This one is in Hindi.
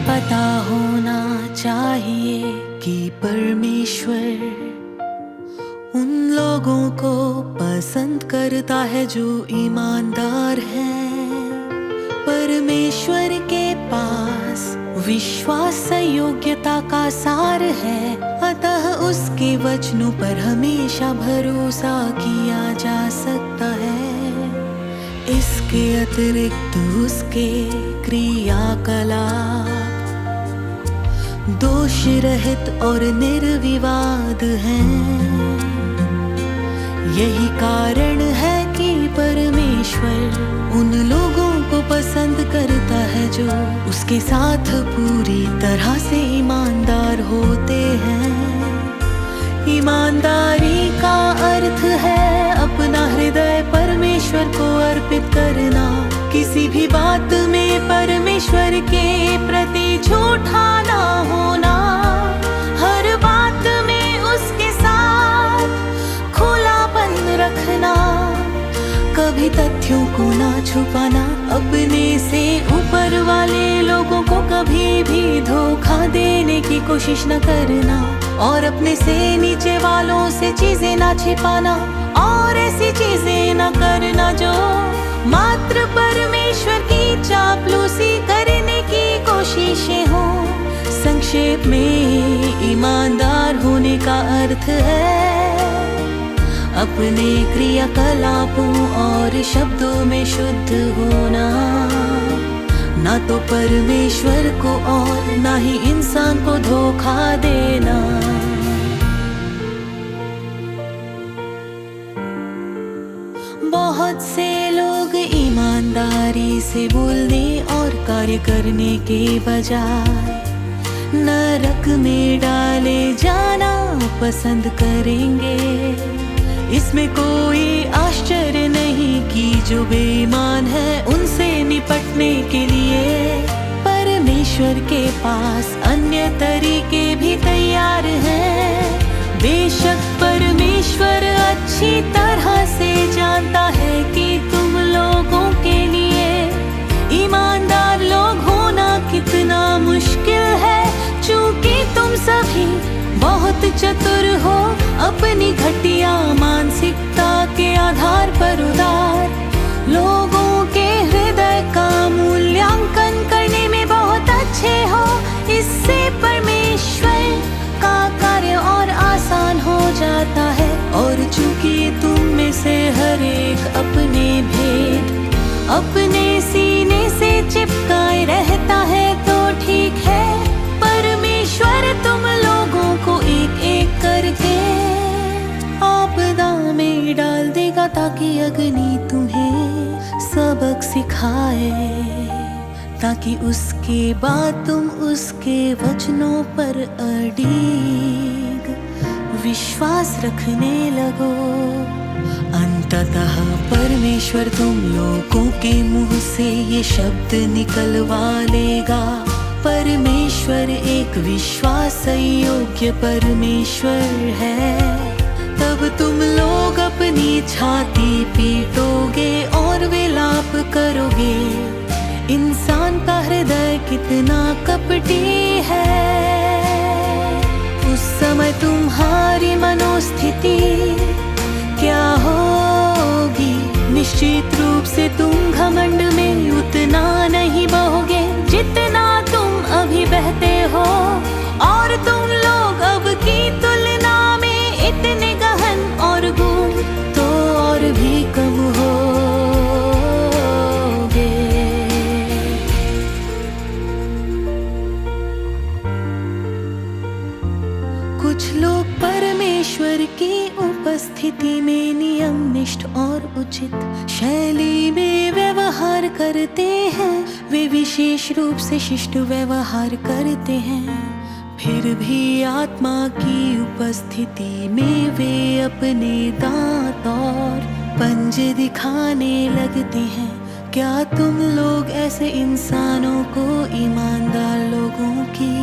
पता होना चाहिए कि परमेश्वर उन लोगों को पसंद करता है जो ईमानदार हैं। परमेश्वर के पास विश्वास योग्यता का सार है, अतः उसके वचनों पर हमेशा भरोसा किया जा सकता है। इसके अतिरिक्त उसके क्रियाकलाप दोष रहित और निर्विवाद हैं। यही कारण है कि परमेश्वर उन लोगों को पसंद करता है जो उसके साथ पूरी तरह से ईमानदार होते हैं। ईमानदारी का अर्थ है अपना हृदय परमेश्वर को अर्पित करना, किसी भी बात में परमेश्वर के प्रति झूठा ना होना, हर बात में उसके साथ खुलापन रखना, कभी तथ्यों को ना छुपाना, अपने से ऊपर वाले लोगों को कभी भी धोखा देने की कोशिश न करना, और अपने से नीचे वालों से चीजें ना छिपाना, और ऐसी चीजें ना करना जो मात्र परमेश्वर की चापलूसी करने की कोशिशें हो। संक्षेप में ईमानदार होने का अर्थ है अपने क्रियाकलापों और शब्दों में शुद्ध होना, ना तो परमेश्वर को और ना ही इंसान को धोखा देना। बहुत से लोग ईमानदारी से बोलने और कार्य करने के बजाय नरक में डाले जाना पसंद करेंगे। इसमें कोई आश्चर्य नहीं कि जो बेईमान है उनसे निपटने के लिए परमेश्वर के पास अन्य तरीके भी तैयार हैं। बेशक परमेश्वर अच्छी तरह से जानता है कि तुम लोगों के लिए ईमानदार लोग होना कितना मुश्किल है, चूंकि तुम सभी बहुत चतुर हो, अपनी घटिया मानसिकता के आधार पर उदार लोगों के हृदय का मूल्यांकन करने में बहुत अच्छे हो। इससे परमेश्वर का कार्य और आसान हो जाता है, और चूंकि तुम में से हर एक अपने भेद अपने सीने से चिपकाए रहता है तो ठीक है, परमेश्वर तुम लोगों को एक एक करके आपदा में डाल देगा, ताकि अग्नि तुम्हें सबक सिखाए, ताकि उसके बाद तुम उसके वचनों पर अड़िग विश्वास रखने लगो। अंततः परमेश्वर तुम लोगों के मुंह से ये शब्द निकलवा लेगा, परमेश्वर एक विश्वास योग्य परमेश्वर है। तब तुम लोग अपनी छाती पीटोगे और विलाप करोगे, इंसान का हृदय कितना कपटी है। उस समय तुम्हारी मनोस्थिति क्या होगी? निश्चित रूप से तुम घमंड में उतना नहीं बहोगे जितना तुम अभी बहते हो, और तुम लोग अब की तुलना में इतने गहन और गूढ़ तो और भी कम होगे। कुछ लोग परमेश्वर की उपस्थिति में नियमनिष्ठ और उचित शैली में व्यवहार करते हैं, वे विशेष रूप से शिष्ट व्यवहार करते हैं, फिर भी आत्मा की उपस्थिति में वे अपने दांत और पंजे दिखाने लगते हैं। क्या तुम लोग ऐसे इंसानों को ईमानदार लोगों की